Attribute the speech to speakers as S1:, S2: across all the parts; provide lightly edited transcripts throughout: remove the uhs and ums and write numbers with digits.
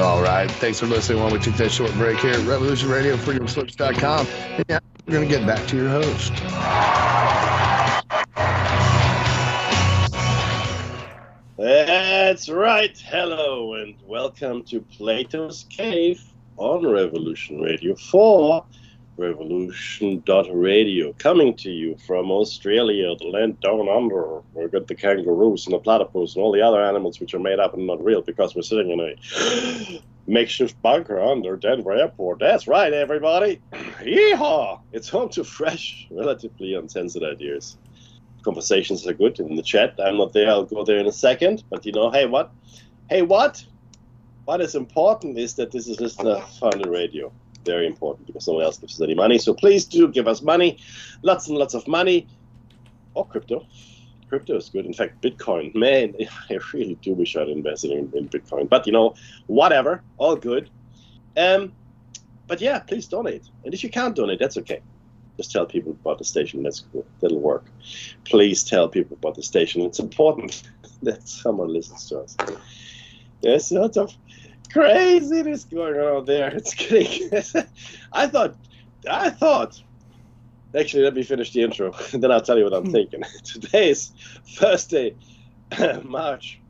S1: All right. Thanks for listening while we took that short break here at Revolution Radio, freedomslips.com. And now we're going to get back to your host.
S2: That's right. Hello and welcome to Platos Cave on Revolution Radio for Revolution.radio, coming to you from Australia, the land down under. We've got the kangaroos and the platypus and all the other animals which are made up and not real because we're sitting in a makeshift bunker under Denver Airport. That's right, everybody. Yeehaw! It's home to fresh, relatively uncensored ideas. Conversations are good in the chat. I'm not there. I'll go there in a second. But, hey, what? What is important is that this is listener-funded radio. Very important because no one else gives us any money. So please do give us money. Lots and lots of money. Or crypto. Crypto is good. In fact, Bitcoin. Man, I really do wish I'd invested in Bitcoin. But, whatever. All good. But, yeah, please donate. And if you can't donate, that's okay. Just tell people about the station. That's cool. That'll work. Please tell people about the station. It's important that someone listens to us. There's a lot of craziness going on there. It's getting. I thought. Actually, let me finish the intro, and then I'll tell you what I'm thinking. Today is Thursday, March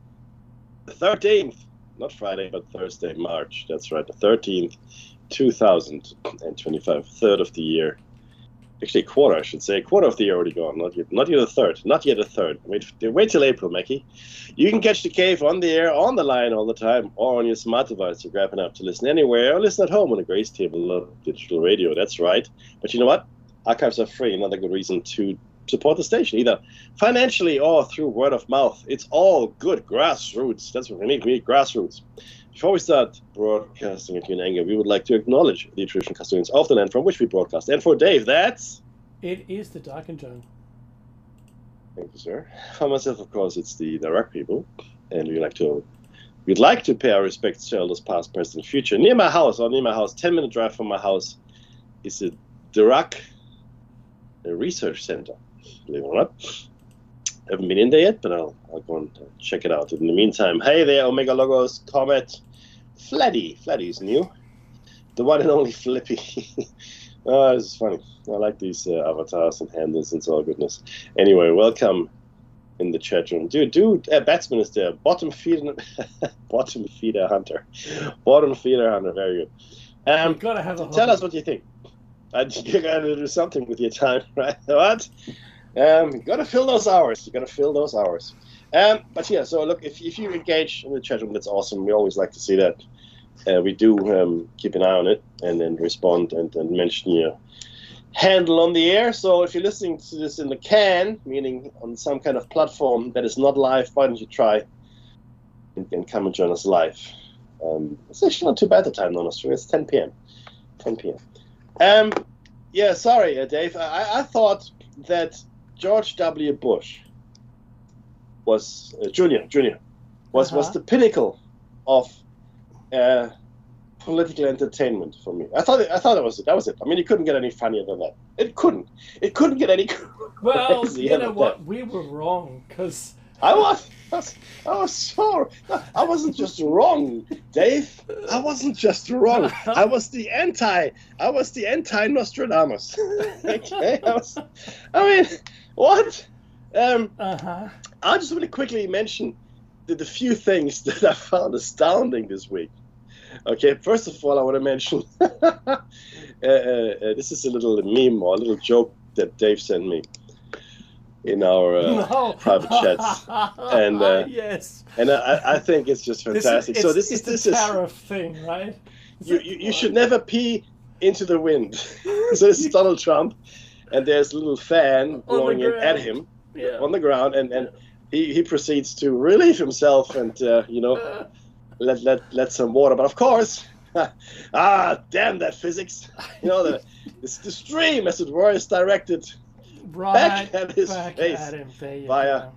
S2: 13th. Not Friday, but Thursday, March. That's right, the 13th, 2025, third of the year. Actually, quarter, I should say. Quarter of the year already gone. Not yet a third. Not yet a third. Wait till April, Mackie. You can catch the cave on the air, on the line all the time, or on your smart device. So grab an app to listen anywhere, or listen at home on a Grace Table of digital radio. That's right. But you know what? Archives are free. Another good reason to support the station, either financially or through word of mouth. It's all good. Grassroots. That's what we need. We need grassroots. Before we start broadcasting at you in anger, we would like to acknowledge the traditional custodians of the land from which we broadcast. And for Dave, that's...
S3: It is the Dark and Joan.
S2: Thank you, sir. For myself, of course, it's the Rock people. And we'd like to pay our respects to elders past, present, and future. Near my house, 10-minute drive from my house, is the Rock Research Center, believe it or not. I haven't been in there yet, but I'll go and check it out. In the meantime, hey there, Omega Logos, Comet, Fleddy. Fleddy's new. The one and only Flippy. Oh, this is funny. I like these avatars and handles and all goodness. Anyway, welcome in the chat room. Dude, Batsman is there. Bottom feeder hunter. Bottom feeder hunter, very good.
S3: You've got to have a
S2: tell us what you think. You got to do something with your time, right? What? You got to fill those hours. But yeah, so look, if you engage in the chat room, that's awesome. We always like to see that. We do keep an eye on it and then respond and mention your handle on the air. So if you're listening to this in the can, meaning on some kind of platform that is not live, why don't you try and come and join us live? It's actually not too bad the time in Australia. It's 10 p.m. 10 p.m. Yeah, sorry, Dave. I thought that George W. Bush was Junior was the pinnacle of political entertainment for me. I thought that was it. That was it. I mean, it couldn't get any funnier than that. It couldn't get any.
S3: Well, you know what? We were wrong because
S2: I was sorry. I wasn't just wrong, Dave. I wasn't just wrong. I was the anti Nostradamus. Okay. I mean, what? I'll just really quickly mention the few things that I found astounding this week. Okay, first of all, I want to mention this is a little meme or a little joke that Dave sent me in our private chats, and
S3: yes,
S2: and I think it's just fantastic.
S3: This is tariff thing, right?
S2: You should never pee into the wind. So this is Donald Trump, and there's a little fan blowing in at him on the ground, and he proceeds to relieve himself and let some water. But of course, damn that physics! The stream, as it were, is directed back at his face via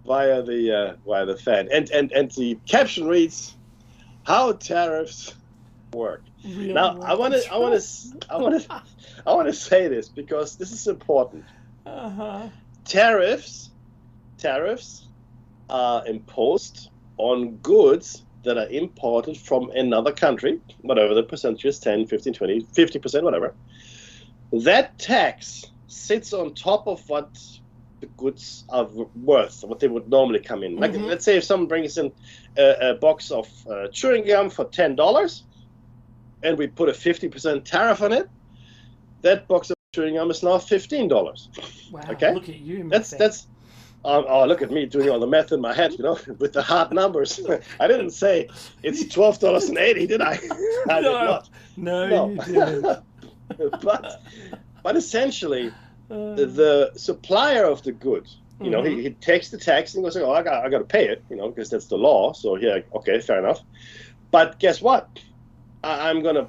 S2: the fan, and the caption reads, "How tariffs work." Really? Now I want to say this because this is important. Tariffs are imposed on goods that are imported from another country, whatever the percentage is, 10, 15, 20, 50%, whatever, that tax sits on top of what the goods are worth, what they would normally come in. Like, let's say if someone brings in a box of chewing gum for $10, and we put a 50% tariff on it, that box of chewing gum is now $15.
S3: Wow,
S2: okay?
S3: Look at you,
S2: That's oh, look at me doing all the math in my head, with the hard numbers. I didn't say it's $12.80, did I? I did not.
S3: No, you didn't.
S2: but essentially, the supplier of the good, he takes the tax and goes, oh, I got to pay it, because that's the law. So yeah, okay, fair enough. But guess what? I'm gonna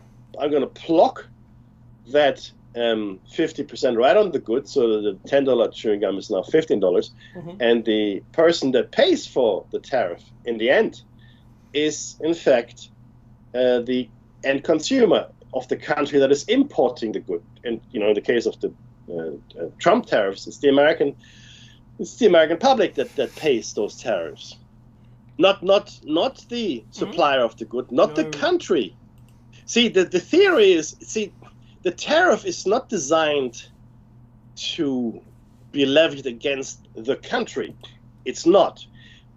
S2: pluck that 50% right on the good, so the $10 chewing gum is now $15, and the person that pays for the tariff in the end is in fact the end consumer of the country that is importing the good. And in the case of the Trump tariffs, it's the American public that pays those tariffs, not the supplier of the good, not the country. See, the theory is, the tariff is not designed to be levied against the country. It's not.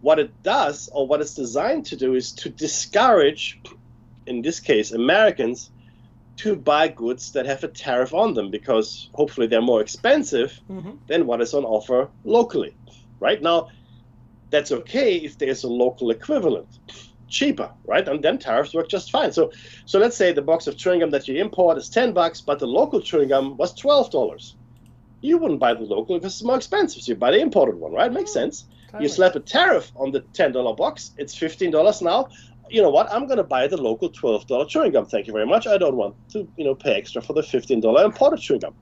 S2: What it does, or what it's designed to do, is to discourage, in this case, Americans to buy goods that have a tariff on them, because hopefully they're more expensive than what is on offer locally. Right now, that's okay if there's a local equivalent. Cheaper, right? And then tariffs work just fine. So let's say the box of chewing gum that you import is $10, but the local chewing gum was $12. You wouldn't buy the local because it's more expensive, so you buy the imported one, right? Makes sense. Totally. You slap a tariff on the $10 box, it's $15 now. You know what? I'm going to buy the local $12 chewing gum. Thank you very much. I don't want to, pay extra for the $15 imported chewing gum.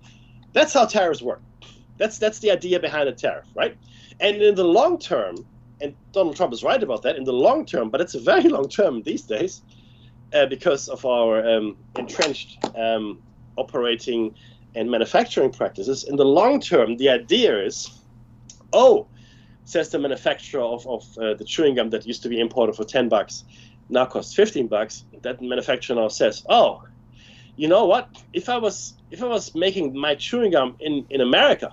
S2: That's how tariffs work. That's the idea behind a tariff, right? And in the long term, and Donald Trump is right about that, in the long term, but it's a very long term these days, because of our entrenched operating and manufacturing practices. In the long term, the idea is, says the manufacturer of the chewing gum that used to be imported for $10, now costs $15. That manufacturer now says, you know what? If I was making my chewing gum in America,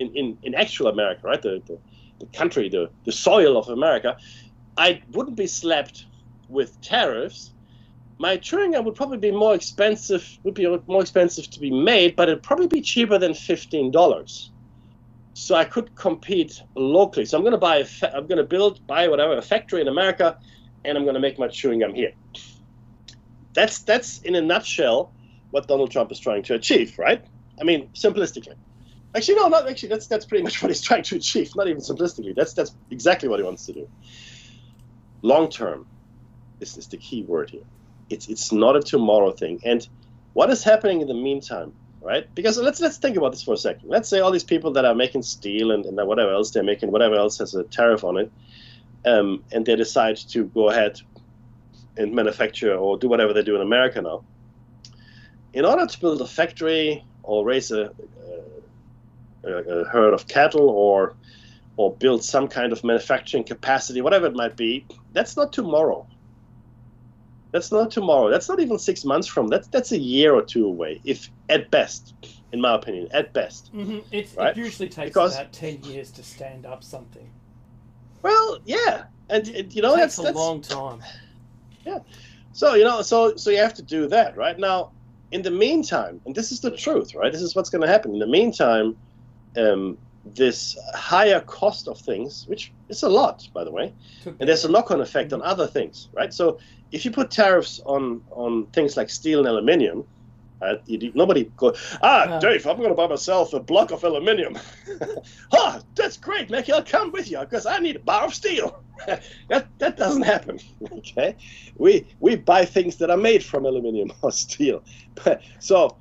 S2: in actual America, right? The country, the soil of America, I wouldn't be slapped with tariffs. My chewing gum would probably be more expensive to be made, but it'd probably be cheaper than $15. So I could compete locally. So I'm going to buy a factory in America, and I'm going to make my chewing gum here. That's in a nutshell what Donald Trump is trying to achieve, right? I mean, simplistically. Actually, no, not actually. That's pretty much what he's trying to achieve. Not even simplistically. That's exactly what he wants to do. Long term is the key word here. It's not a tomorrow thing. And what is happening in the meantime, right? Because let's think about this for a second. Let's say all these people that are making steel and whatever else they're making, whatever else has a tariff on it, and they decide to go ahead and manufacture or do whatever they do in America now. In order to build a factory or raise a herd of cattle or build some kind of manufacturing capacity, whatever it might be, that's not tomorrow. That's not tomorrow. That's not even 6 months from. That's a year or two away, if at best, in my opinion, at best.
S3: It usually takes about 10 years to stand up something.
S2: Well, yeah, and
S3: that's a long time.
S2: Yeah, so so you have to do that right now. In the meantime, and this is the truth, right? This is what's going to happen. In the meantime, this higher cost of things, which is a lot, by the way, and there's a knock-on effect on other things, right? So if you put tariffs on things like steel and aluminium, nobody go, Dave, I'm going to buy myself a block of aluminium. That's great, Mickey, I'll come with you because I need a bar of steel. that doesn't happen, okay? We buy things that are made from aluminium or steel. So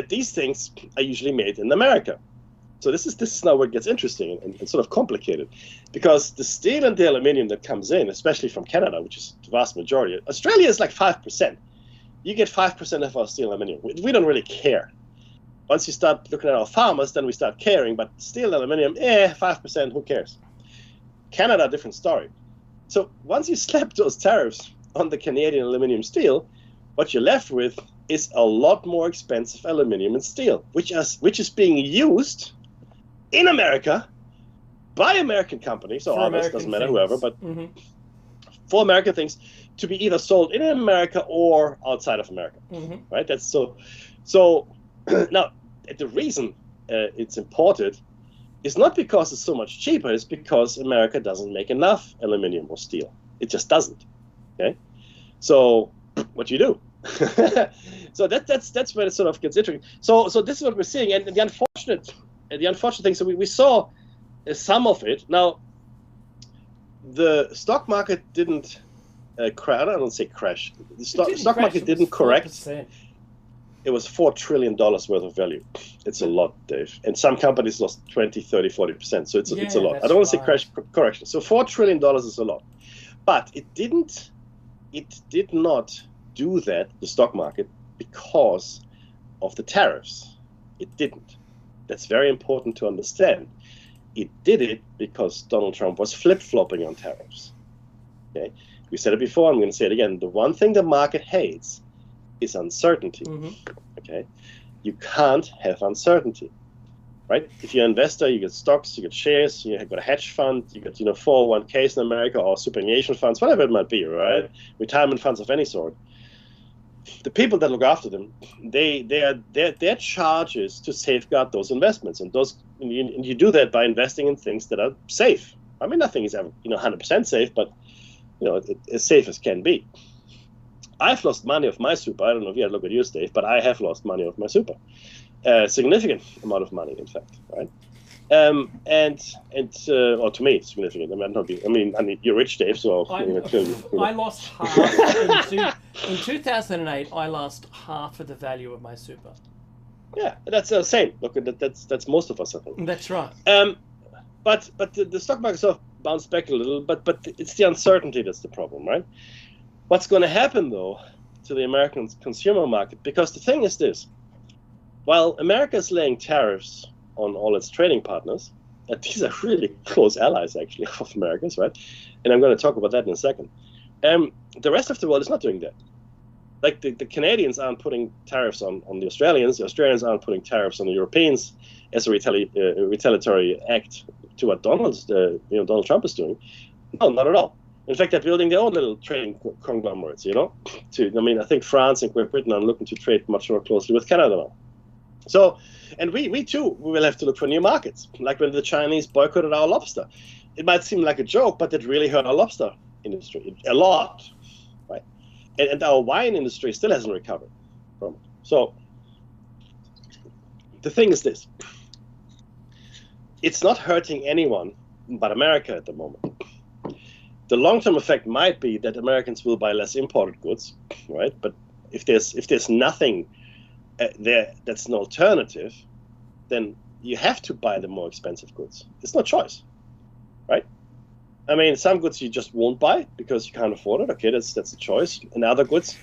S2: these things are usually made in America. So this is now where it gets interesting and sort of complicated, because the steel and the aluminium that comes in, especially from Canada, which is the vast majority, Australia is like 5%. You get 5% of our steel and aluminium. We don't really care. Once you start looking at our farmers, then we start caring. But steel and aluminium, 5%, who cares? Canada, different story. So once you slap those tariffs on the Canadian aluminum steel, what you're left with is a lot more expensive aluminum and steel, which is being used in America by American companies, or others, doesn't matter, whoever, but for American things, to be either sold in America or outside of America, right? That's so now, the reason it's imported is not because it's so much cheaper, it's because America doesn't make enough aluminum or steel. It just doesn't, okay? So what do you do? So that's where it sort of gets interesting. So this is what we're seeing, and the unfortunate thing. So we saw some of it. Now, the stock market didn't crash. I don't say crash. The stock market didn't correct.
S3: 4%.
S2: It was $4 trillion worth of value. It's a lot, Dave. And some companies lost 20, 30, 40%. So it's a lot. I don't want to say crash correction. So $4 trillion is a lot. But it did not do that, the stock market, because of the tariffs. It didn't. That's very important to understand. It did it because Donald Trump was flip-flopping on tariffs. Okay? We said it before, I'm going to say it again. The one thing the market hates is uncertainty. Okay? You can't have uncertainty. Right? If you're an investor, you get stocks, you get shares, you got a hedge fund, you got 401ks in America or superannuation funds, whatever it might be, right? Retirement funds of any sort. The people that look after them, their charge is to safeguard those investments, and you do that by investing in things that are safe. I mean, nothing is ever 100% safe, but as safe as can be. I've lost money of my super. I don't know if you had a look at yours, Dave, but I have lost money of my super. Significant amount of money, in fact, right? Or to me, it's significant. I mean, you're rich, Dave, so clearly.
S3: I lost half in 2008. I lost half of the value of my super.
S2: Yeah, that's the same. Look, that's most of us, I think.
S3: That's right.
S2: But the stock market sort of bounced back a little, but it's the uncertainty that's the problem, right? What's going to happen though to the American consumer market? Because the thing is this. While America is laying tariffs on all its trading partners, and these are really close allies, actually, of America's, right? And I'm going to talk about that in a second. The rest of the world is not doing that. Like the Canadians aren't putting tariffs on the Australians aren't putting tariffs on the Europeans as a retaliatory act to what Donald Trump is doing. No, not at all. In fact, they're building their own little trading conglomerates, I think France and Great Britain are looking to trade much more closely with Canada now. So, and we too will have to look for new markets, like when the Chinese boycotted our lobster. It might seem like a joke, but it really hurt our lobster industry a lot, right? And our wine industry still hasn't recovered from it. So, the thing is this. It's not hurting anyone but America at the moment. The long-term effect might be that Americans will buy less imported goods, right? But if there's nothing there that's an alternative, then you have to buy the more expensive goods. It's no choice, right? I mean, some goods you just won't buy because you can't afford it. Okay, that's a choice. And other goods,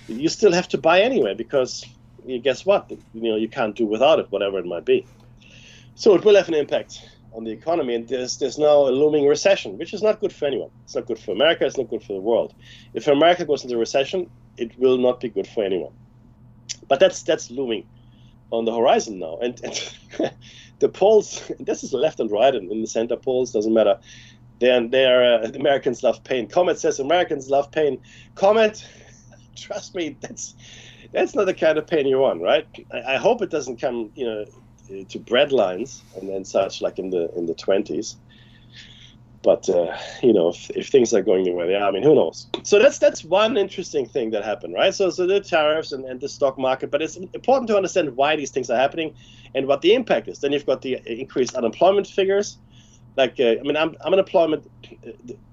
S2: you still have to buy anyway because guess what? You can't do without it, whatever it might be. So it will have an impact on the economy, and there's now a looming recession, which is not good for anyone. It's not good for America. It's not good for the world. If America goes into recession, it will not be good for anyone. But that's looming on the horizon now. And the polls, this is left and right, and in the center polls, doesn't matter. They're Americans love pain. Comet says Americans love pain. Comet, trust me, that's not the kind of pain you want, right? I hope it doesn't come, to bread lines and then such, like in the 20s. But if things are going the way they are, I mean, who knows? So that's one interesting thing that happened, right? So the tariffs and the stock market, but it's important to understand why these things are happening and what the impact is. Then you've got the increased unemployment figures. Like, unemployment,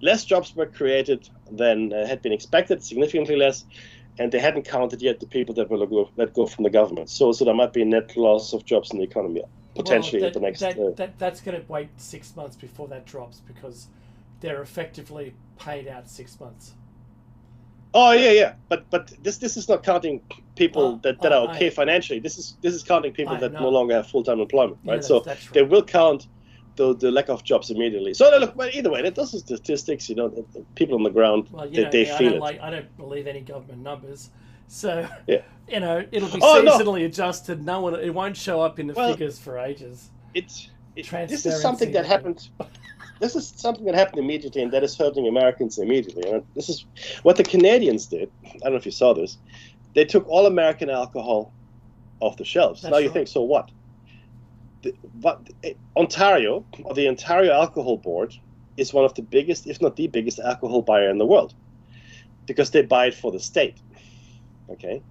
S2: less jobs were created than had been expected, significantly less, and they hadn't counted yet the people that were let go from the government. So there might be a net loss of jobs in the economy, potentially at the next...
S3: That's going to wait 6 months before that drops because they're effectively paid out 6 months.
S2: Oh, yeah. But this is not counting people that are okay financially. This is counting people that no longer have full-time employment, right?
S3: Yeah, that's right.
S2: They will count the lack of jobs immediately. So look, but either way, those are statistics. The people on the ground,
S3: Well,
S2: they feel it.
S3: I don't believe any government numbers, so
S2: Yeah.
S3: It'll be seasonally adjusted. It won't show up in the figures for ages.
S2: This is something that happened. This is something that happened immediately, and that is hurting Americans immediately. This is what the Canadians did. I don't know if you saw this. They took all American alcohol off the shelves. That's now you think, so what? Ontario, or the Ontario Alcohol Board, is one of the biggest, if not the biggest, alcohol buyer in the world, because they buy it for the state. Okay,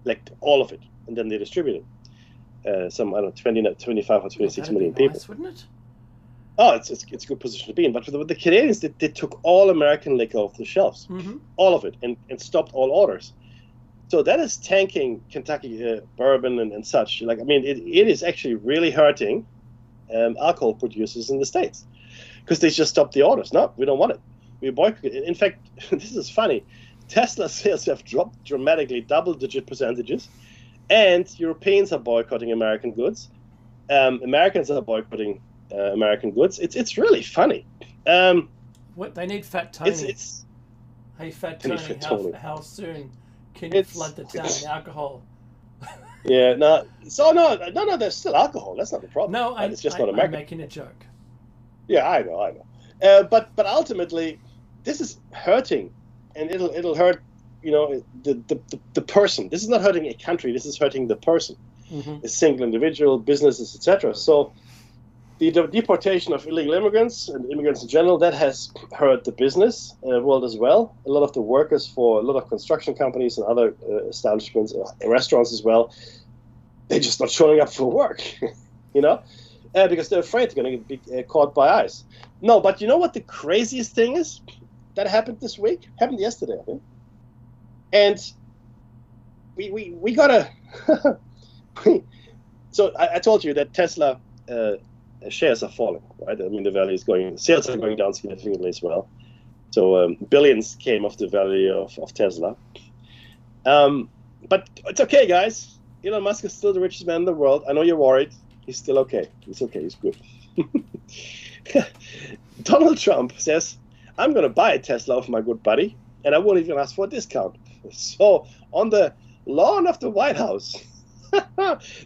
S2: like all of it, and then they distribute it. Some, I don't know, 25 or 26 million people.
S3: Nice, wouldn't it?
S2: Oh, it's a good position to be in. But with the Canadians, they took all American liquor off the shelves, all of it, and stopped all orders. So that is tanking Kentucky bourbon and such. Like, I mean, it is actually really hurting alcohol producers in the States, because they just stopped the orders. No, we don't want it. We boycott it. In fact, this is funny. Tesla sales have dropped dramatically, double-digit percentages, and Europeans are boycotting American goods. Americans are boycotting American goods. It's really funny.
S3: What they need, Fat Tony. Hey, Fat Tony, how soon can you flood the town with alcohol?
S2: Yeah, no. So no. There's still alcohol. That's not the problem.
S3: No,
S2: it's just not American.
S3: I'm making a joke.
S2: Yeah, I know. But ultimately, this is hurting, and it'll hurt. The person. This is not hurting a country. This is hurting the person, a single individual, businesses, etc. So the deportation of illegal immigrants and immigrants in general, that has hurt the business world as well. A lot of the workers for a lot of construction companies and other establishments, restaurants as well, they're just not showing up for work, because they're afraid they're going to be caught by ICE. No, but you know what the craziest thing is that happened this week? Happened yesterday, I think. And we gotta. So I told you that Tesla shares are falling, right? I mean, the value is sales are going down significantly as well. So billions came off the value of Tesla. But it's okay, guys. Elon Musk is still the richest man in the world. I know you're worried. He's still okay. He's okay. He's good. Donald Trump says, I'm going to buy a Tesla off my good buddy, and I won't even ask for a discount. So on the lawn of the White House,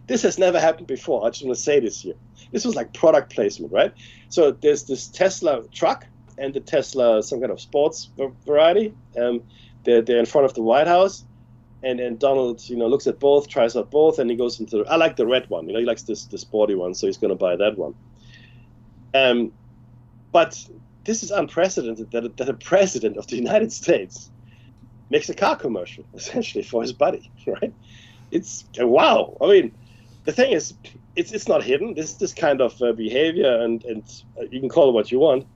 S2: this has never happened before. I just want to say this here. This was like product placement, right? So there's this Tesla truck and the Tesla, some kind of sports variety. They're in front of the White House, and Donald, looks at both, tries out both, and he goes into. I like the red one. He likes the sporty one, so he's going to buy that one. But this is unprecedented that a president of the United States makes a car commercial essentially for his buddy, right? It's wow. I mean, the thing is, it's not hidden. This kind of behavior, and you can call it what you want,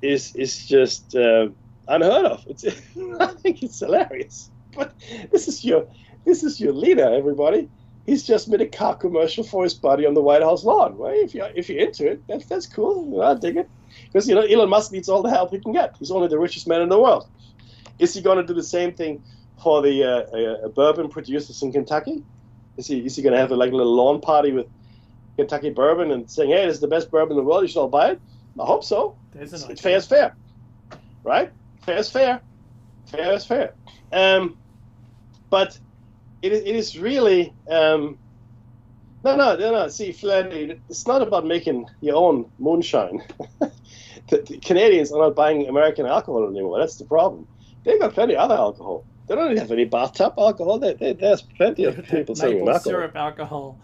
S2: is just unheard of. I think it's hilarious. But this is your leader, everybody. He's just made a car commercial for his buddy on the White House lawn. Well, if you're into it, that's cool. I dig it, because Elon Musk needs all the help he can get. He's only the richest man in the world. Is he going to do the same thing for the bourbon producers in Kentucky? Is he going to have a little lawn party with Kentucky bourbon and saying, hey, this is the best bourbon in the world, you should all buy it? I hope so. It's fair is fair, right? Fair is fair. Fair is fair. But it is really no. See, Flannery, it's not about making your own moonshine. The Canadians are not buying American alcohol anymore. That's the problem. They've got plenty of other alcohol. They don't have any bathtub alcohol. There's plenty of people selling alcohol.
S3: Maple syrup alcohol.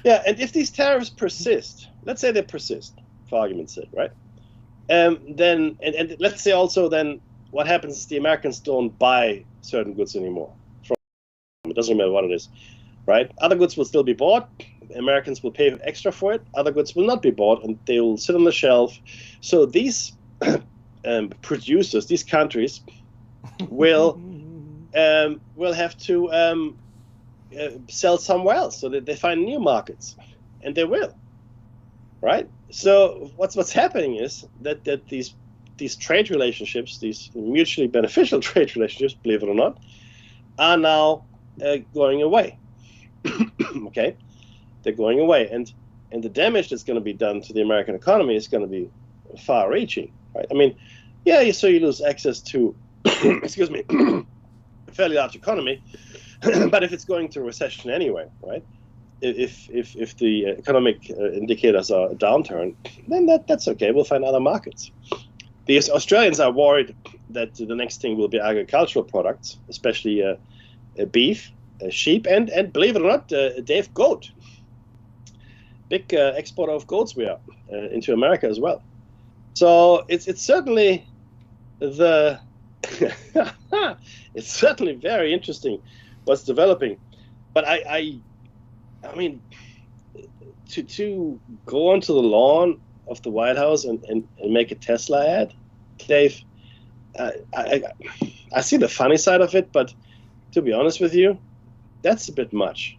S2: Yeah, and if these tariffs persist, let's say they persist, for argument's sake, right? Then let's say also then what happens is the Americans don't buy certain goods anymore. It doesn't matter what it is, right? Other goods will still be bought. Americans will pay extra for it. Other goods will not be bought, and they will sit on the shelf. So these producers, these countries, will have to sell somewhere else, so that they find new markets, and they will, right? So what's happening is that these trade relationships, these mutually beneficial trade relationships, believe it or not, are now going away. Okay, they're going away, and And the damage that's going to be done to the American economy is going to be far-reaching, right? I mean, yeah, so you lose access to, excuse me, a fairly large economy, but if it's going to a recession anyway, right? If the economic indicators are a downturn, then that's okay. We'll find other markets. The Australians are worried that the next thing will be agricultural products, especially beef, sheep, and believe it or not, Dave, goat. Big exporter of goats we are into America as well. So it's certainly it's certainly very interesting what's developing. But I mean, to go onto the lawn of the White House and make a Tesla ad, Dave, I see the funny side of it, but to be honest with you, that's a bit much.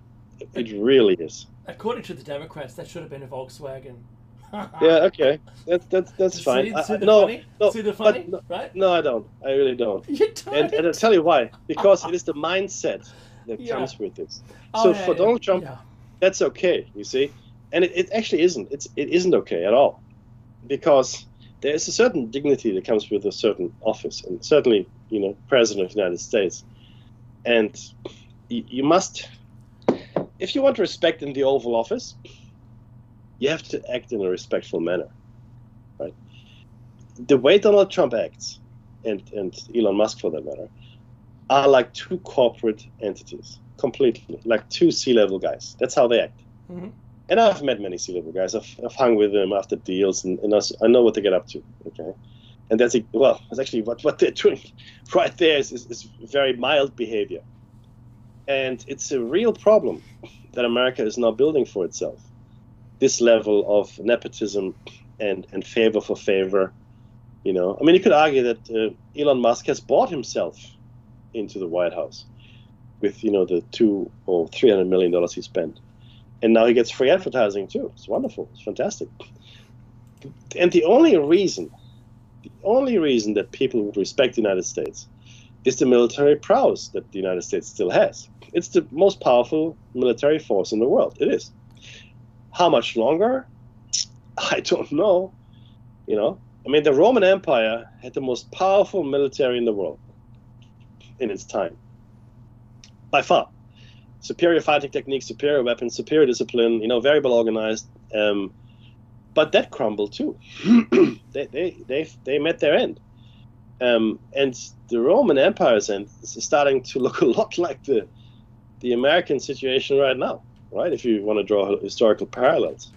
S2: It really is.
S3: According to the Democrats, that should have been a Volkswagen.
S2: Yeah, okay, that's fine.
S3: See the funny? Right?
S2: No, I don't. I really don't.
S3: You don't.
S2: And I'll tell you why. Because it is the mindset that comes with this. So for Donald Trump, that's okay. You see, and it actually isn't. It isn't okay at all, because there is a certain dignity that comes with a certain office, and certainly, President of the United States, and you must. If you want respect in the Oval Office, you have to act in a respectful manner, right? The way Donald Trump acts, and Elon Musk for that matter, are like two corporate entities, completely, like two C-level guys. That's how they act. Mm-hmm. And I've met many C-level guys. I've hung with them after deals, and I know what they get up to, okay? And that's actually what they're doing right there is very mild behavior. And it's a real problem that America is now building for itself. This level of nepotism and favor for favor, I mean, you could argue that Elon Musk has bought himself into the White House with, the $200 or $300 million he spent. And now he gets free advertising too. It's wonderful. It's fantastic. And the only reason that people would respect the United States is the military prowess that the United States still has. It's the most powerful military force in the world. It is. How much longer? I don't know. I mean, the Roman Empire had the most powerful military in the world in its time. By far. Superior fighting techniques, superior weapons, superior discipline, very well organized. But that crumbled too. They met their end. And the Roman Empire's end is starting to look a lot like the American situation right now, right? If you want to draw historical parallels.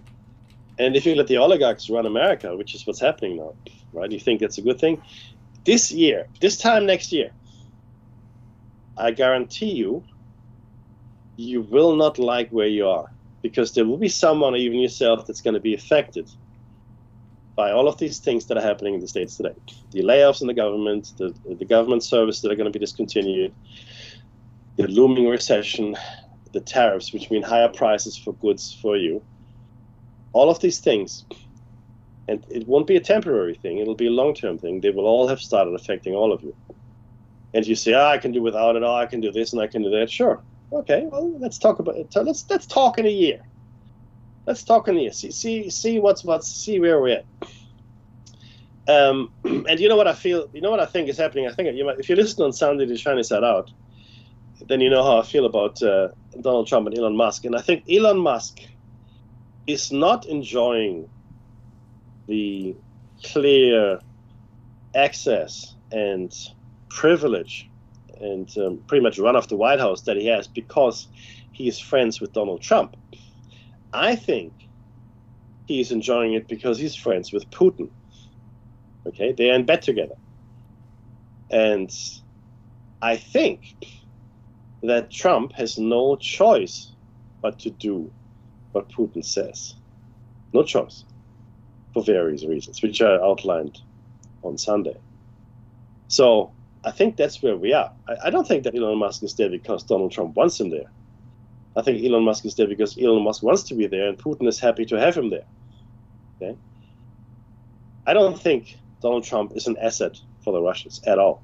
S2: And if you let the oligarchs run America, which is what's happening now, right? You think that's a good thing? This time next year, I guarantee you will not like where you are, because there will be someone, even yourself, that's going to be affected by all of these things that are happening in the States today. The layoffs in the government, the government services that are going to be discontinued, the looming recession, the tariffs, which mean higher prices for goods for you. All of these things, and it won't be a temporary thing, it'll be a long-term thing. They will all have started affecting all of you. And you say, I can do without it, I can do this and I can do that. Sure. Okay, well, let's talk about it. Let's talk in a year. Let's talk in a year. See see where we're at. And you know what I feel? You know what I think is happening? I think if you listen on Sunday to Shiny Side Out, then you know how I feel about Donald Trump and Elon Musk. And I think Elon Musk is not enjoying the clear access and privilege and pretty much run off the White House that he has because he is friends with Donald Trump. I think he's enjoying it because he's friends with Putin. Okay, they're in bed together. And I think that Trump has no choice but to do what Putin says. No choice. For various reasons, which I outlined on Sunday. So I think that's where we are. I don't think that Elon Musk is there because Donald Trump wants him there. I think Elon Musk is there because Elon Musk wants to be there and Putin is happy to have him there. Okay? I don't think Donald Trump is an asset for the Russians at all.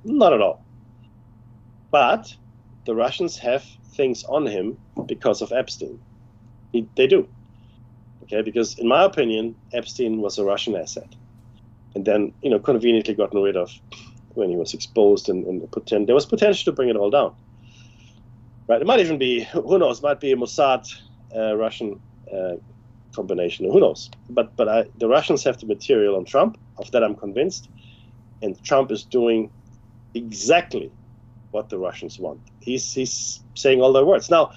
S2: Not at all. But the Russians have things on him because of Epstein. They do. Okay, because in my opinion, Epstein was a Russian asset, and then conveniently gotten rid of when he was exposed, and there was potential to bring it all down. Right? It might even be, who knows? It might be a Mossad Russian combination. Who knows? But the Russians have the material on Trump. Of that, I'm convinced, and Trump is doing exactly what the Russians want. He's saying all their words. Now,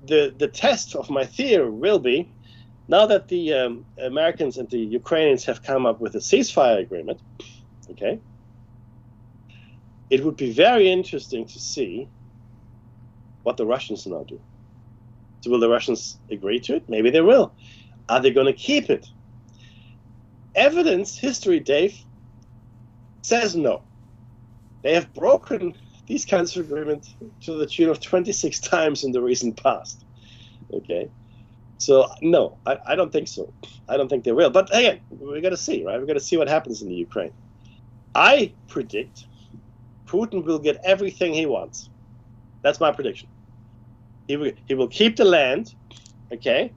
S2: the test of my theory will be, now that the Americans and the Ukrainians have come up with a ceasefire agreement, okay, it would be very interesting to see what the Russians now do. So will the Russians agree to it? Maybe they will. Are they going to keep it? Evidence, history, Dave, says no. They have broken these kinds of agreements to the tune of 26 times in the recent past. Okay? So, no, I don't think so. I don't think they will. But again, we're going to see, right? We're going to see what happens in the Ukraine. I predict Putin will get everything he wants. That's my prediction. He will keep the land, okay?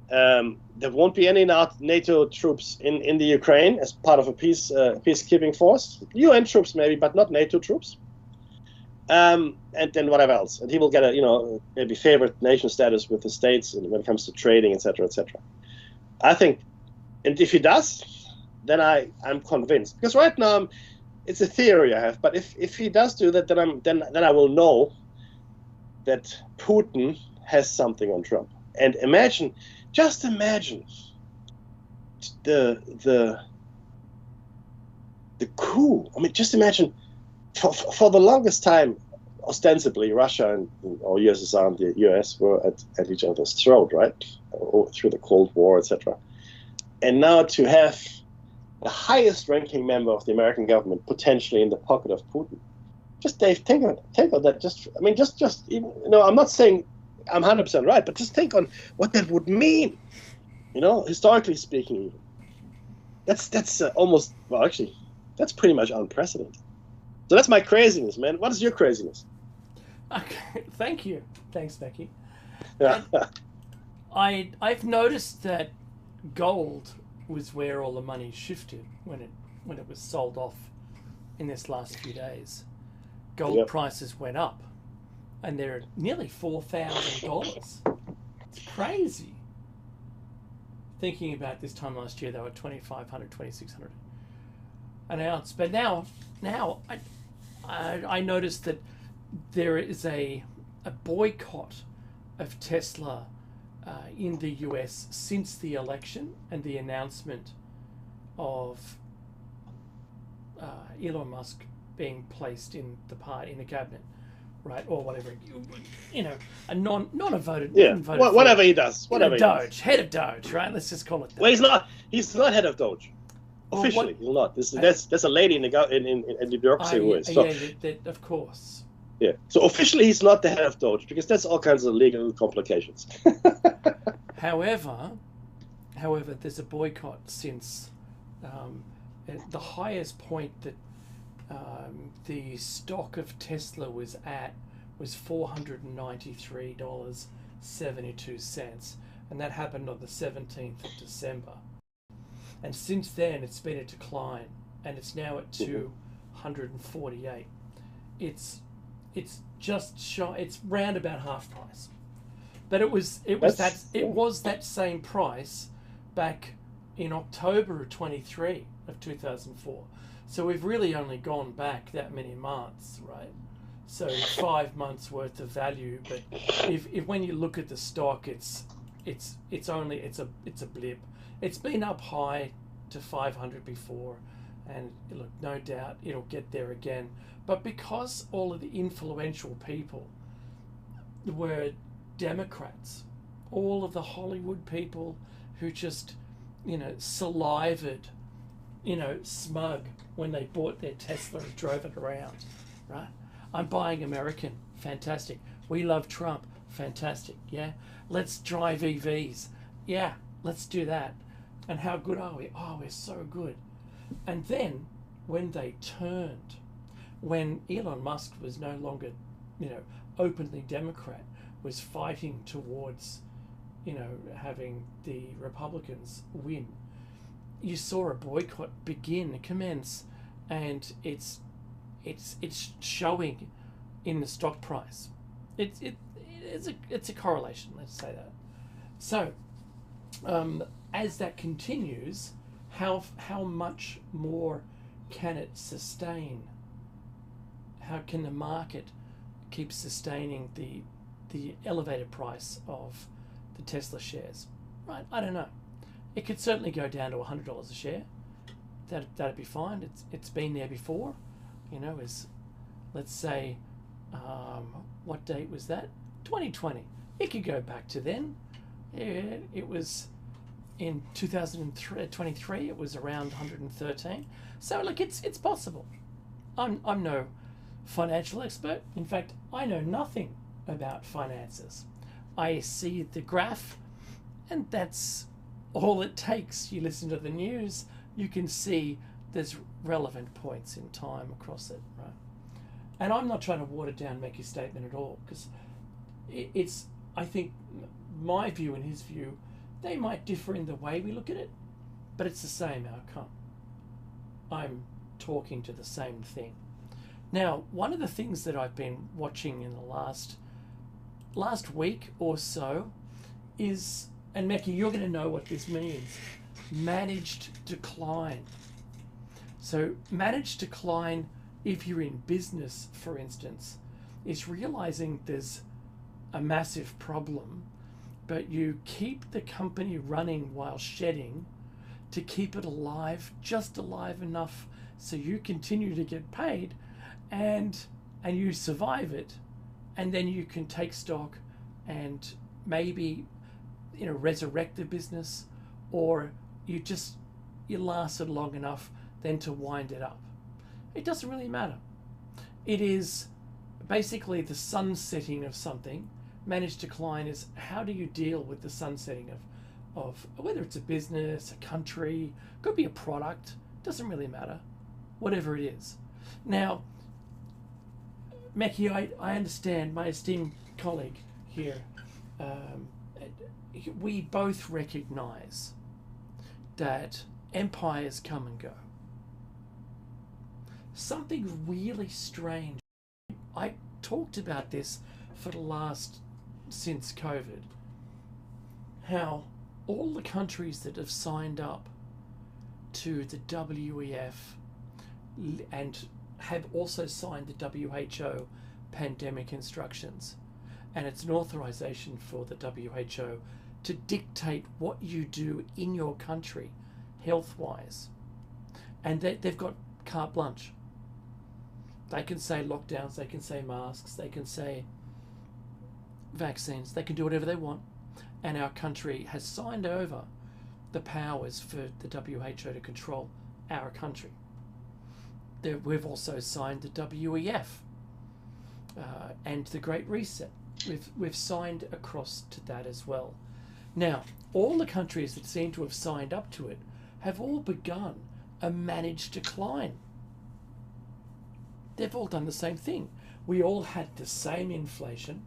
S2: There won't be any NATO troops in the Ukraine as part of a peacekeeping force. UN troops maybe, but not NATO troops. And then whatever else. And he will get maybe favorite nation status with the states when it comes to trading, etc., etc. I think, and if he does, then I'm convinced. Because right now, it's a theory I have, but if he does do that, then I will know that Putin has something on Trump. And just imagine the coup. I mean, just imagine for the longest time, ostensibly Russia and or USSR and the US were at each other's throat, right? Through the Cold War, etc. And now to have the highest ranking member of the American government potentially in the pocket of Putin. Just Dave, think on that. Just I'm not saying I'm 100% right, but just think on what that would mean. Historically speaking, that's almost, well, actually, that's pretty much unprecedented. So that's my craziness, man. What is your craziness?
S3: Okay, thank you. Thanks, Becky. I've noticed that gold was where all the money shifted when it was sold off in this last few days. Gold prices went up, and they're nearly $4,000. It's crazy. Thinking about this time last year, they were $2,500, $2,600 an ounce. But now I noticed that there is a boycott of Tesla in the US since the election and the announcement of Elon Musk being placed in the cabinet, right, or whatever, a not a voted,
S2: whatever he does, whatever
S3: head of Doge, right? Let's just call it that.
S2: Well, he's not head of Doge. Officially, he's not. There's a lady in the bureaucracy who is. So,
S3: of course.
S2: Yeah. So officially, he's not the head of Doge because that's all kinds of legal complications.
S3: However, there's a boycott since the highest point that the stock of Tesla was at was $493.72, and that happened on the 17th of December. And since then, it's been a decline, and it's now at 248. It's just shy. It's round about half price, but it was that same price back in October of 2004. So we've really only gone back that many months, right? So 5 months worth of value. But if when you look at the stock, it's a blip. It's been up high to 500 before, and look, no doubt it'll get there again. But because all of the influential people were Democrats, all of the Hollywood people who just, salivated, smug when they bought their Tesla and drove it around, right? I'm buying American, fantastic. We love Trump, fantastic, yeah? Let's drive EVs, yeah, let's do that. And how good are we? Oh, we're so good. And then when they turned, when Elon Musk was no longer, openly Democrat, was fighting towards having the Republicans win, you saw a boycott commence, and it's showing in the stock price. It's a correlation. Let's say that. So, as that continues, how much more can it sustain? How can the market keep sustaining the elevated price of the Tesla shares? Right, I don't know. It could certainly go down to $100 a share. That'd be fine. It's been there before. As let's say, what date was that? 2020. It could go back to then. It was in 2023. It was around 113. So look, it's possible. I'm no financial expert. In fact, I know nothing about finances. I see the graph, and that's all it takes. You listen to the news, you can see there's relevant points in time across it, right? And I'm not trying to water down Meki's statement at all, because it's, I think, my view and his view, they might differ in the way we look at it, but it's the same outcome. I'm talking to the same thing. Now, one of the things that I've been watching in the last week or so is, and Meki, you're going to know what this means, managed decline. So managed decline, if you're in business, for instance, is realizing there's a massive problem, but you keep the company running while shedding to keep it alive, just alive enough so you continue to get paid, and you survive it, and then you can take stock and maybe resurrect the business, or you lasted long enough then to wind it up. It doesn't really matter. It is basically the sunsetting of something. Managed decline is, how do you deal with the sunsetting of whether it's a business, a country, could be a product, doesn't really matter, whatever it is. Now, Meki, I understand, my esteemed colleague here, we both recognize that empires come and go. Something really strange, I talked about this for since COVID, how all the countries that have signed up to the WEF and have also signed the WHO pandemic instructions, and it's an authorization for the WHO to dictate what you do in your country health-wise, and they've got carte blanche. They can say lockdowns, they can say masks, they can say vaccines, they can do whatever they want, and our country has signed over the powers for the WHO to control our country. We've also signed the WEF and the Great Reset. We've signed across to that as well. Now, all the countries that seem to have signed up to it have all begun a managed decline. They've all done the same thing. We all had the same inflation.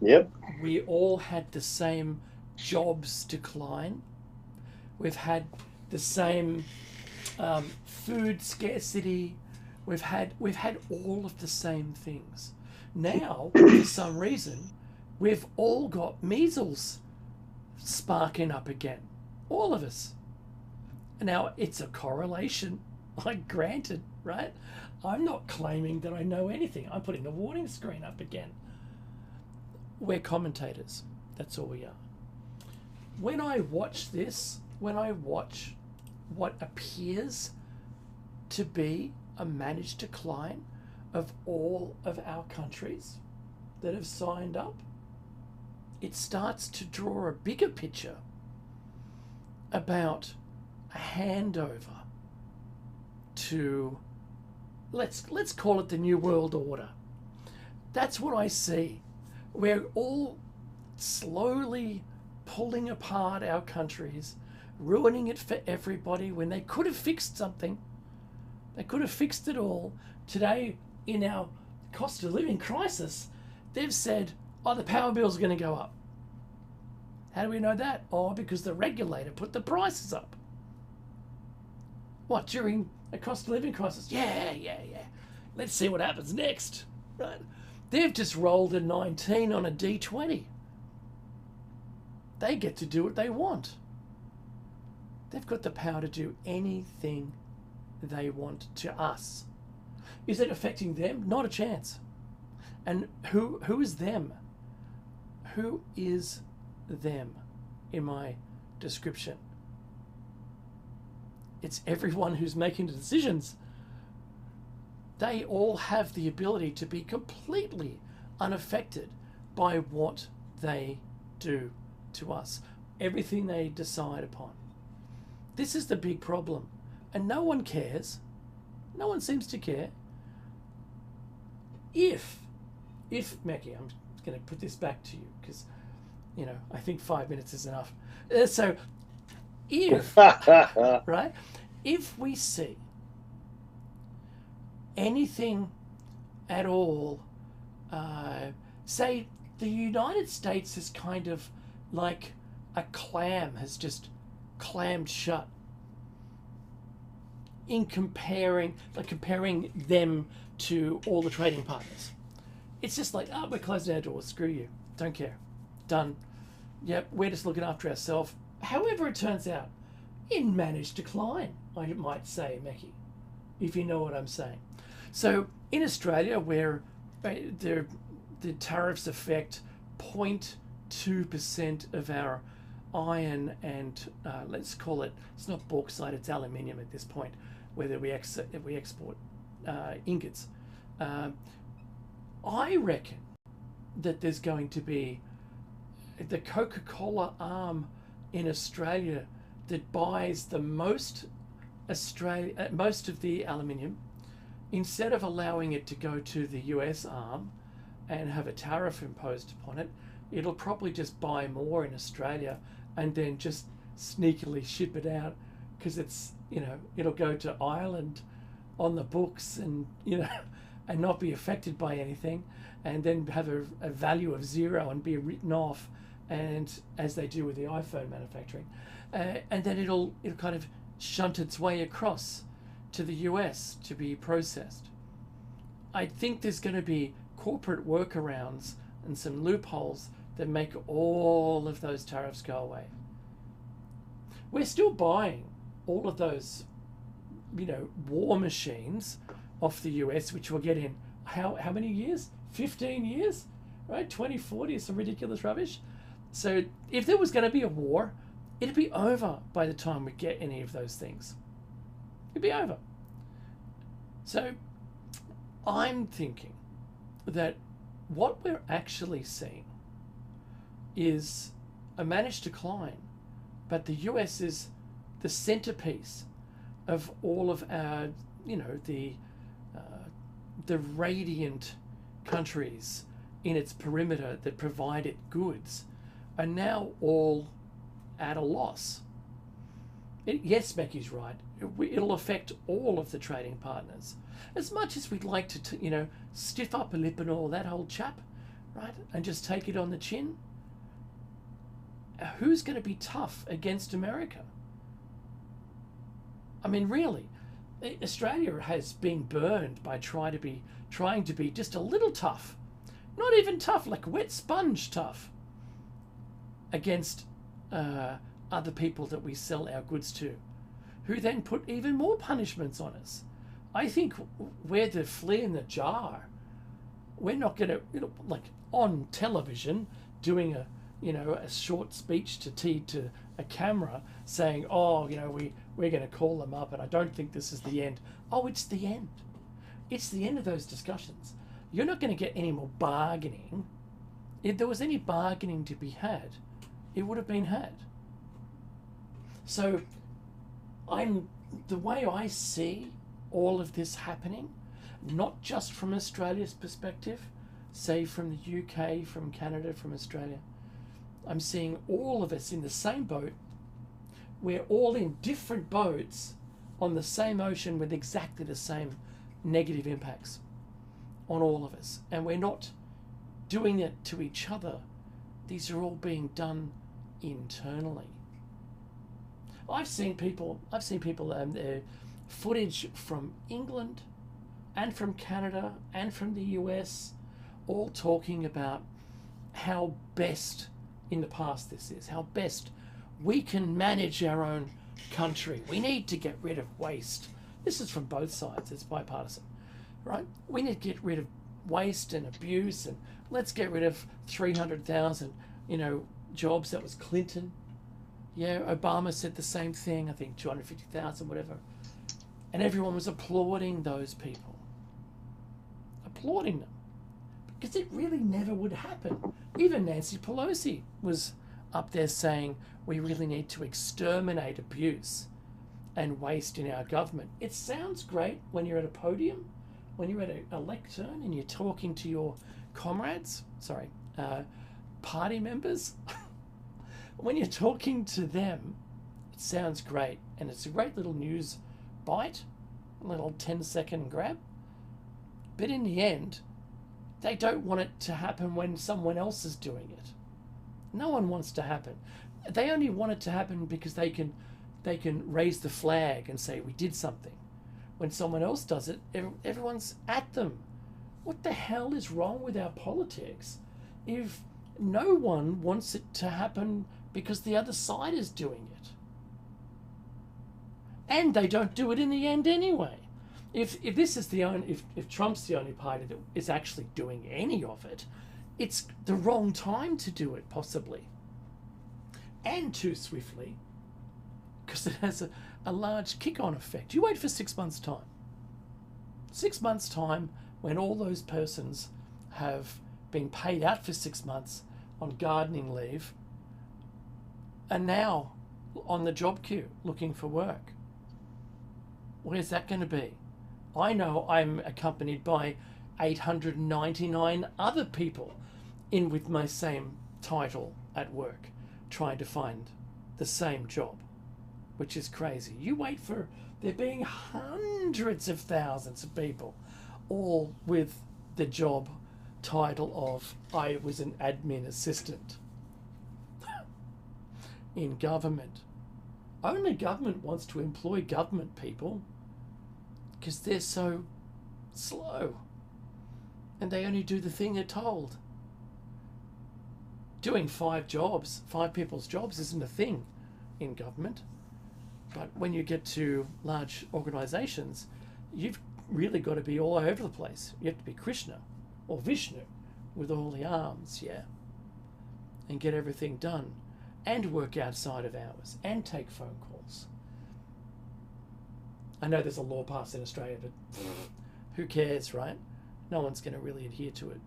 S2: Yep.
S3: We all had the same jobs decline. We've had the same food scarcity. We've had all of the same things. Now, for some reason, we've all got measles sparking up again. All of us. Now, it's a correlation, granted, right? I'm not claiming that I know anything. I'm putting the warning screen up again. We're commentators. That's all we are. When I watch this, when I watch what appears to be a managed decline of all of our countries that have signed up, it starts to draw a bigger picture about a handover to, let's call it the New World Order. That's what I see. We're all slowly pulling apart our countries, ruining it for everybody when they could have fixed something. They could have fixed it all. Today, in our cost of living crisis, they've said, the power bill's going to go up. How do we know that? Oh, because the regulator put the prices up. What, during a cost of living crisis? Yeah. Let's see what happens next. Right? They've just rolled a 19 on a D20. They get to do what they want. They've got the power to do anything they want to us. Is it affecting them? Not a chance. And who is them? Who is them in my description? It's everyone who's making the decisions. They all have the ability to be completely unaffected by what they do to us, everything they decide upon. This is the big problem, and no one cares. No one seems to care. If Mackie, I'm going to put this back to you because, I think 5 minutes is enough. So, if right, if we see anything at all, say the United States is kind of like a clam has just clammed shut in comparing them to all the trading partners. It's just like, we're closing our doors, screw you, don't care, done. Yep, we're just looking after ourselves. However it turns out, in managed decline, I might say, Mackie, if you know what I'm saying. So in Australia, where the tariffs affect 0.2% of our iron and let's call it, it's not bauxite, it's aluminium at this point, whether we export ingots. I reckon that there's going to be the Coca-Cola arm in Australia that buys the most of the aluminium, instead of allowing it to go to the US arm and have a tariff imposed upon it, it'll probably just buy more in Australia and then just sneakily ship it out, because it's, it'll go to Ireland on the books and, and not be affected by anything, and then have a value of zero and be written off, and as they do with the iPhone manufacturing, and then it'll kind of shunt its way across to the US to be processed. I think there's going to be corporate workarounds and some loopholes that make all of those tariffs go away. We're still buying all of those, war machines off the US, which we'll get in how many years? 15 years, right? 2040 is some ridiculous rubbish. So if there was going to be a war, it'd be over by the time we get any of those things. It'd be over. So I'm thinking that what we're actually seeing is a managed decline, but the US is the centerpiece of all of our, the radiant countries in its perimeter that provide it goods are now all at a loss. Yes, Mackie's right. It'll affect all of the trading partners. As much as we'd like to, stiff up a lip and all that whole chap, right, and just take it on the chin, who's going to be tough against America? I mean, really, Australia has been burned by trying to be just a little tough, not even tough, like wet sponge tough, against other people that we sell our goods to, who then put even more punishments on us. I think we're the flea in the jar. We're not going to, like on television, doing a short speech to a camera saying, we're going to call them up, and I don't think this is the end. Oh, it's the end. It's the end of those discussions. You're not going to get any more bargaining. If there was any bargaining to be had, it would have been had. So the way I see all of this happening, not just from Australia's perspective, say from the UK, from Canada, from Australia, I'm seeing all of us in the same boat. We're all in different boats on the same ocean with exactly the same negative impacts on all of us. And we're not doing it to each other. These are all being done internally. I've seen people footage from England and from Canada and from the US all talking about how best in the past this is, how best we can manage our own country. We need to get rid of waste. This is from both sides, it's bipartisan, right? We need to get rid of waste and abuse, and let's get rid of 300,000, jobs. That was Clinton. Yeah, Obama said the same thing, I think 250,000, whatever. And everyone was applauding those people. Applauding them. Because it really never would happen. Even Nancy Pelosi was up there saying we really need to exterminate abuse and waste in our government. It sounds great when you're at a podium, when you're at a lectern and you're talking to your comrades, party members. When you're talking to them, it sounds great. And it's a great little news bite, a little 10-second grab. But in the end, they don't want it to happen when someone else is doing it. No one wants to happen. They only want it to happen because they can raise the flag and say we did something. When someone else does it, everyone's at them. What the hell is wrong with our politics if no one wants it to happen because the other side is doing it? And they don't do it in the end anyway. If this is if Trump's the only party that is actually doing any of it, it's the wrong time to do it, possibly. And too swiftly, because it has a large kick-on effect. You wait for 6 months' time. 6 months' time, when all those persons have been paid out for 6 months on gardening leave, and now on the job queue looking for work. Where's that going to be? I know I'm accompanied by 899 other people in with my same title at work, trying to find the same job, which is crazy. You wait for there being hundreds of thousands of people, all with the job title of I was an admin assistant in government. Only government wants to employ government people because they're so slow and they only do the thing they're told. Doing 5 people's jobs isn't a thing in government. But when you get to large organisations, you've really got to be all over the place. You have to be Krishna or Vishnu with all the arms, and get everything done and work outside of hours and take phone calls. I know there's a law passed in Australia, but who cares, right? No one's going to really adhere to it.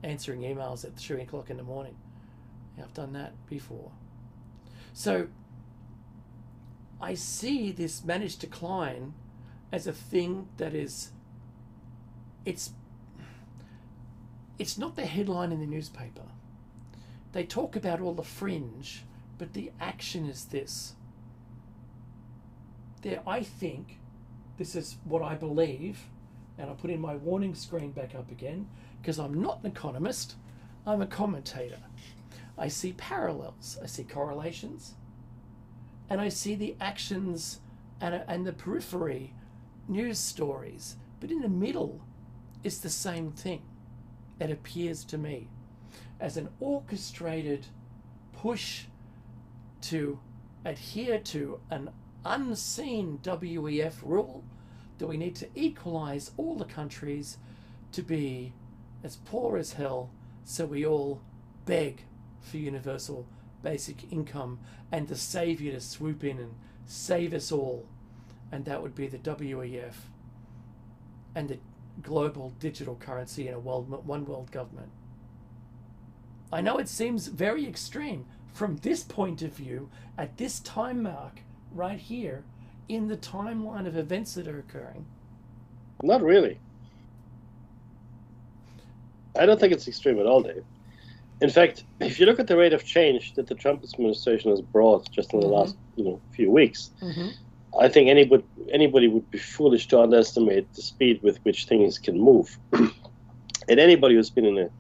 S3: Answering emails at 3 o'clock in the morning. Yeah, I've done that before. So I see this managed decline as a thing that is, it's not the headline in the newspaper. They talk about all the fringe, but the action is this. I think, this is what I believe, and I'll put in my warning screen back up again, because I'm not an economist, I'm a commentator. I see parallels, I see correlations, and I see the actions and the periphery news stories. But in the middle is the same thing, it appears to me, as an orchestrated push to adhere to an unseen WEF rule that we need to equalize all the countries to be as poor as hell, so we all beg for universal basic income and the saviour to swoop in and save us all, and that would be the WEF and the global digital currency in a one world government. I know it seems very extreme from this point of view at this time mark right here in the timeline of events that are occurring.
S2: Not really. I don't think it's extreme at all, Dave. In fact, if you look at the rate of change that the Trump administration has brought just in the last few weeks, I think anybody would be foolish to underestimate the speed with which things can move. And anybody who's been in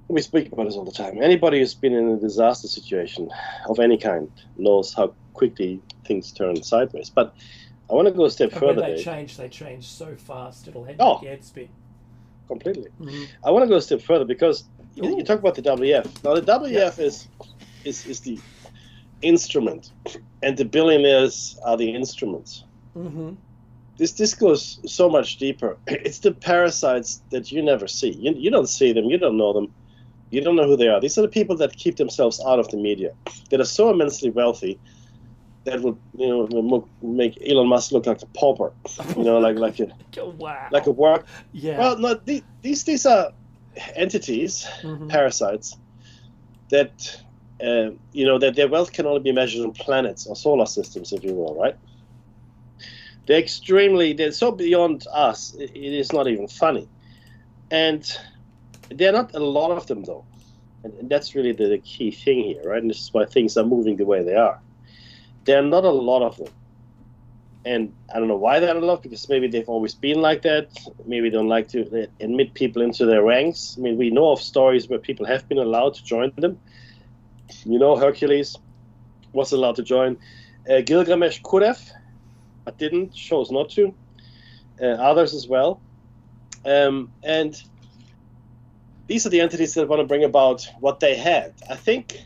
S2: We speak about this all the time. Anybody who's been in a disaster situation of any kind knows how quickly things turn sideways. But I want to go a step
S3: And
S2: further,
S3: when
S2: Dave.
S3: they change so fast, it'll make
S2: Oh.
S3: your head spin.
S2: Completely.
S3: Mm-hmm.
S2: I want to go a step further because
S3: Ooh.
S2: you talk about the WF. Now, the WF is the instrument, and the billionaires are the instruments.
S3: Mm-hmm.
S2: This goes so much deeper. It's the parasites that you never see. You don't see them. You don't know them. You don't know who they are. These are the people that keep themselves out of the media, that are so immensely wealthy that will make Elon Musk look like a pauper. Like a
S3: Wow.
S2: like a work.
S3: Yeah.
S2: Well, no, these are entities,
S3: Mm-hmm.
S2: parasites, that that their wealth can only be measured in planets or solar systems, if you will, right? They're so beyond us, it is not even funny. And there are not a lot of them, though. And that's really the key thing here, right? And this is why things are moving the way they are. There are not a lot of them. And I don't know why they're not a lot, because maybe they've always been like that. Maybe they don't like to admit people into their ranks. I mean, we know of stories where people have been allowed to join them. Hercules was allowed to join. Gilgamesh could have, but didn't, chose not to. Others as well. And these are the entities that want to bring about what they had. I think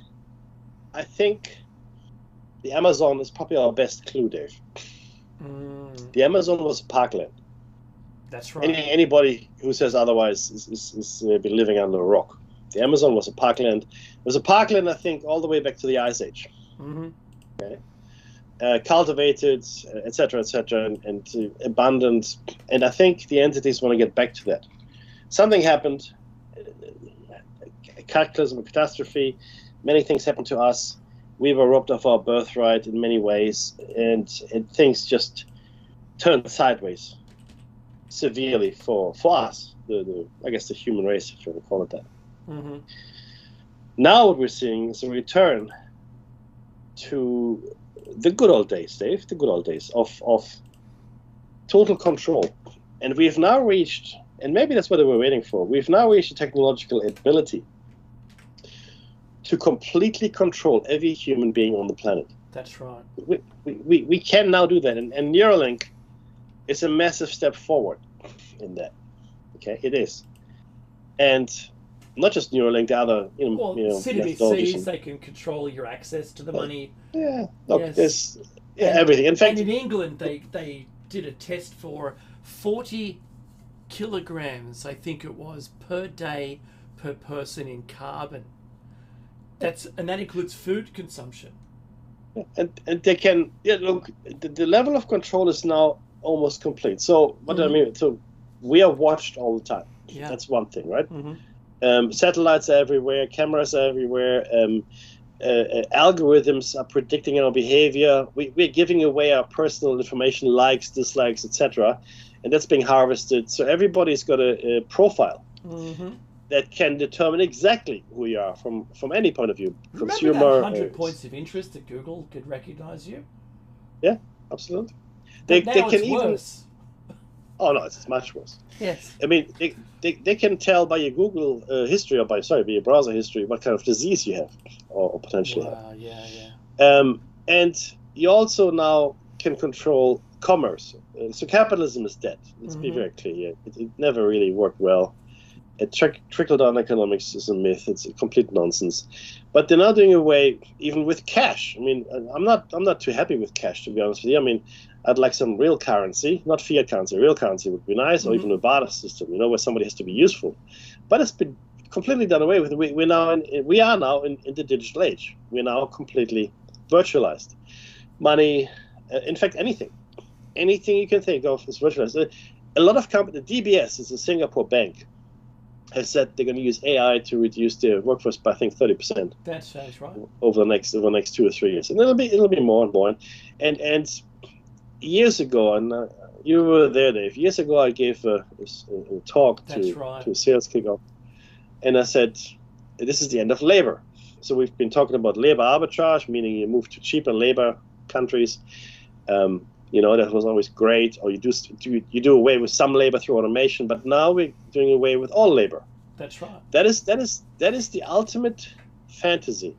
S2: the Amazon is probably our best clue, Dave. The Amazon was a parkland.
S3: That's right.
S2: Anybody who says otherwise is maybe living under a rock. The Amazon was a parkland. It was a parkland, I think, all the way back to the Ice Age.
S3: Mm-hmm.
S2: Okay. Cultivated, etc., and abundant. And I think the entities want to get back to that. Something happened, a cataclysm, a catastrophe. Many things happened to us. We were robbed of our birthright in many ways, and things just turned sideways severely for us, I guess the human race, if you want to call it that.
S3: Mm-hmm.
S2: Now what we're seeing is a return to the good old days, Dave, the good old days of total control. And we've now reached, and maybe that's what we were waiting for, we've now reached a technological ability to completely control every human being on the planet.
S3: That's right.
S2: We can now do that, and Neuralink is a massive step forward in that. Okay, it is. And not just Neuralink, the other,
S3: CDBCs, they can control your access to the money.
S2: Yeah, look,
S3: Yes.
S2: there's everything. In fact,
S3: and in England, they did a test for 40 kilograms, I think it was, per day per person in carbon. And that includes food consumption.
S2: and they can, look, the level of control is now almost complete. So what do I mean? So we are watched all the time.
S3: Yeah.
S2: That's one thing, right?
S3: Mm-hmm.
S2: Satellites are everywhere, cameras are everywhere, algorithms are predicting our behavior. We're giving away our personal information, likes, dislikes, etc., and that's being harvested. So everybody's got a profile that can determine exactly who you are from any point of view.
S3: Remember that 100 points of interest that Google could recognize you?
S2: Yeah, absolutely.
S3: But
S2: They
S3: now
S2: can
S3: it's
S2: even.
S3: worse.
S2: Oh no, it's much worse.
S3: Yes.
S2: I mean, they can tell by your Google history, or by your browser history, what kind of disease you have, or potentially have.
S3: Wow, yeah.
S2: And you also now can control commerce. So capitalism is dead. Let's be very clear. It never really worked well. Trickle-down economics is a myth. It's a complete nonsense. But they're now doing away even with cash. I mean, I'm not too happy with cash, to be honest with you. I mean, I'd like some real currency, not fiat currency. Real currency would be nice, or even a barter system, where somebody has to be useful. But it's been completely done away with. We are now in the digital age. We're now completely virtualized. Money, in fact, anything you can think of is virtualized. A lot of companies, DBS is a Singapore bank, has said they're going to use AI to reduce their workforce by, I think, 30%.
S3: That sounds right.
S2: Over the next 2 or 3 years, and it'll be more and more. And years ago, and you were there, Dave. Years ago, I gave a talk to a sales kickoff, and I said, "This is the end of labor." So we've been talking about labor arbitrage, meaning you move to cheaper labor countries. That was always great. Or you do away with some labor through automation, but now we're doing away with all labor.
S3: That's right.
S2: That is the ultimate fantasy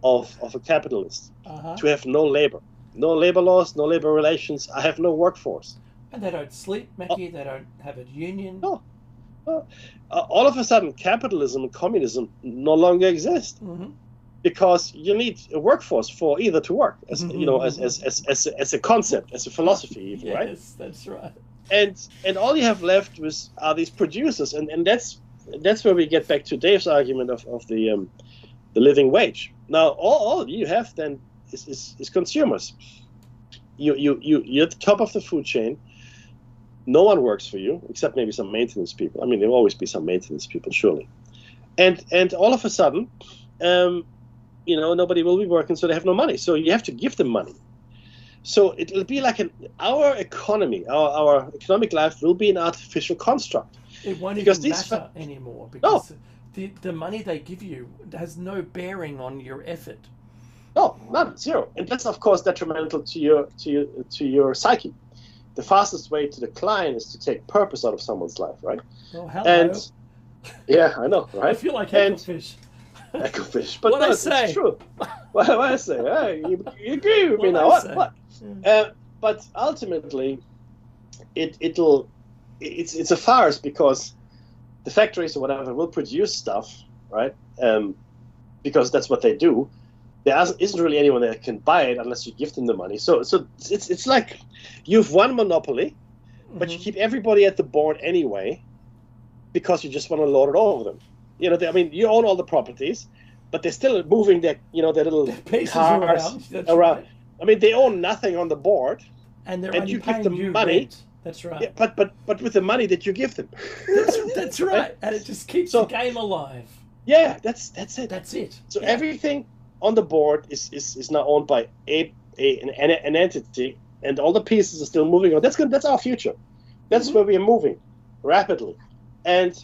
S2: of a capitalist. To have no labor laws, no labor relations. I have no workforce.
S3: And they don't sleep, Mackie. They don't have a union.
S2: No. All of a sudden, capitalism and communism no longer exist because you need a workforce for either to work, as as a concept, as a philosophy, even, right?
S3: Yes, that's right.
S2: And all you have left are these producers, and that's where we get back to Dave's argument of the living wage. Now, all you have then is consumers. You're at the top of the food chain. No one works for you except maybe some maintenance people. I mean, there will always be some maintenance people, surely. And all of a sudden, nobody will be working, so they have no money. So you have to give them money. So it'll be like our economy, our economic life will be an artificial construct.
S3: It won't even matter anymore because the money they give you has no bearing on your effort.
S2: No, none, zero. And that's of course detrimental to your psyche. The fastest way to decline is to take purpose out of someone's life, right?
S3: Well, hello.
S2: And yeah, I know, right?
S3: I feel like Echofish.
S2: Echofish, but
S3: what
S2: no,
S3: I say?
S2: It's true. What I say? Hey, you agree with me now? What? Yeah. But ultimately, it's a farce because the factories or whatever will produce stuff, right? Because that's what they do. There isn't really anyone that can buy it unless you give them the money. So it's like you've won monopoly, but you keep everybody at the board anyway, because you just want to lord it over them. You own all the properties, but they're still moving their little cars around. Right. I mean, they own nothing on the board,
S3: and
S2: you give them money.
S3: Rent. That's right.
S2: Yeah, but with the money that you give them.
S3: That's right, and it just keeps the game alive.
S2: Yeah, that's it.
S3: That's it.
S2: So everything on the board is now owned by an entity, and all the pieces are still moving on. That's our future. That's where we are moving rapidly, and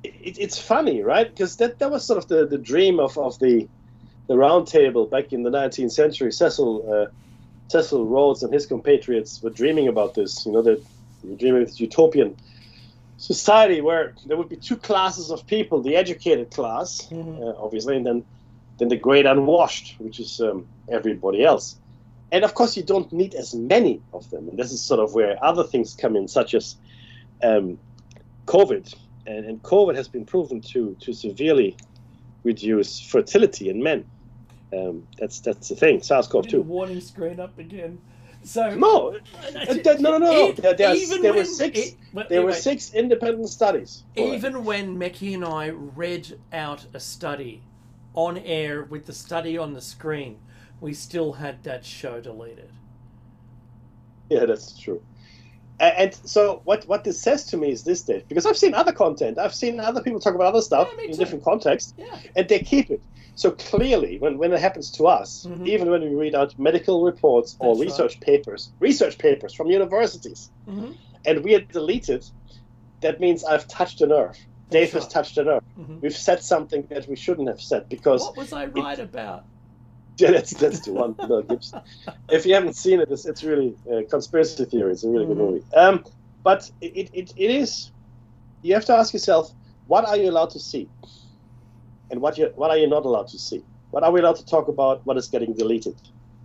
S2: it's funny, right? Because that was sort of the dream of the round table back in the 19th century. Cecil Rhodes and his compatriots were dreaming about this. They were dreaming of this utopian society where there would be two classes of people: the educated class, obviously, and then the great unwashed, which is everybody else. And of course, you don't need as many of them. And this is sort of where other things come in, such as COVID. And COVID has been proven to severely reduce fertility in men. That's the thing. SARS-CoV-2.
S3: Warning screen up again. So
S2: no. There were six independent studies.
S3: Even when Mekhi and I read out a study on air with the study on the screen, we still had that show deleted.
S2: Yeah, that's true. And so what this says to me is this, Dave, because I've seen other content. I've seen other people talk about other stuff in different contexts, and they keep it. So clearly, when it happens to us, even when we read out medical reports or research papers from universities, and we are deleted, that means I've touched a nerve. Dave has touched a nerve. We've said something that we shouldn't have said because.
S3: What was I right about?
S2: Yeah, that's the one. Mel Gibson. If you haven't seen it, it's really conspiracy theory. It's a really good movie. But it is. You have to ask yourself, what are you allowed to see, and what are you not allowed to see? What are we allowed to talk about? What is getting deleted?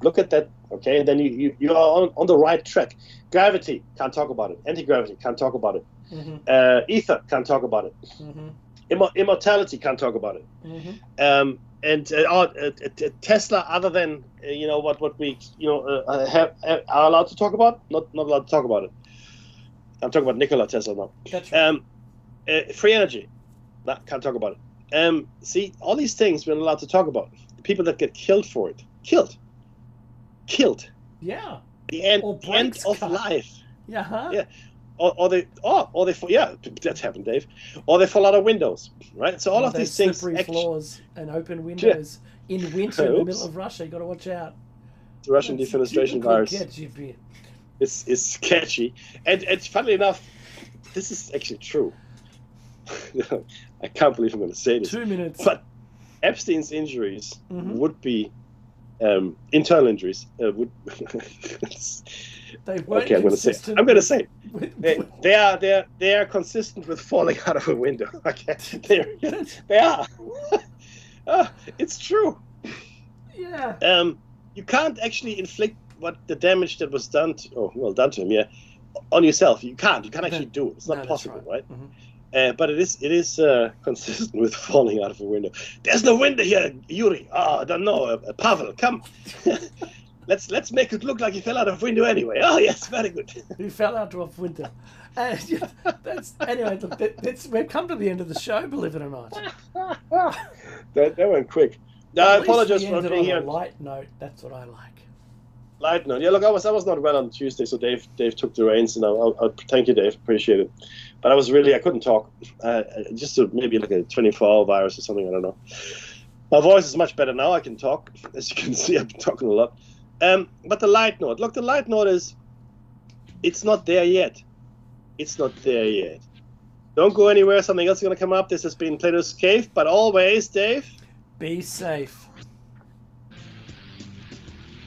S2: Look at that, okay? And then you are on the right track. Gravity, can't talk about it. Anti-gravity, can't talk about it. Ether, can't talk about it. Immortality, can't talk about it. And Tesla, other than what we are allowed to talk about, not allowed to talk about it. I'm talking about Nikola Tesla now.
S3: That's right.
S2: Free energy, can't talk about it. See, all these things we're not allowed to talk about. The people that get killed for it, killed.
S3: Yeah.
S2: The end of life.
S3: Yeah.
S2: Yeah. Or they that's happened, Dave. Or they fall out of windows, right? So all of these things,
S3: slippery floors and open windows in winter in the middle of Russia. You got to watch out.
S2: The Russian defenestration virus. It's sketchy, and funnily enough, this is actually true. I can't believe I'm going to say this.
S3: 2 minutes.
S2: But Epstein's injuries would be internal injuries would.
S3: They weren't
S2: Okay, I'm going to say.
S3: consistent
S2: I'm going to say
S3: with-
S2: they are consistent with falling out of a window. Okay, they are. It's true.
S3: Yeah.
S2: You can't actually inflict what the damage that was done to him, yeah, on yourself. You can't actually do it. It's not
S3: No, that's
S2: possible, right?
S3: Mhm.
S2: But it is consistent with falling out of a window. There's no window here, Yuri. Oh, I don't know, Pavel, come. Let's make it look like he fell out of a window anyway. Oh yes, very good.
S3: He fell out of a window. Yeah, that's anyway. We've come to the end of the show, believe it or not.
S2: that went quick. I
S3: At least
S2: apologize
S3: we
S2: for not
S3: ended
S2: being
S3: on
S2: here.
S3: a light note. That's what I like.
S2: Light note. Yeah, look, I was not well on Tuesday, so Dave took the reins, and I'll thank you, Dave. Appreciate it. But I couldn't talk. Just maybe like a 24-hour virus or something. I don't know. My voice is much better now. I can talk. As you can see, I've been talking a lot. But the light note. Look, the light note is, it's not there yet. It's not there yet. Don't go anywhere. Something else is going to come up. This has been Platos Cave. But always, Dave,
S3: Be safe.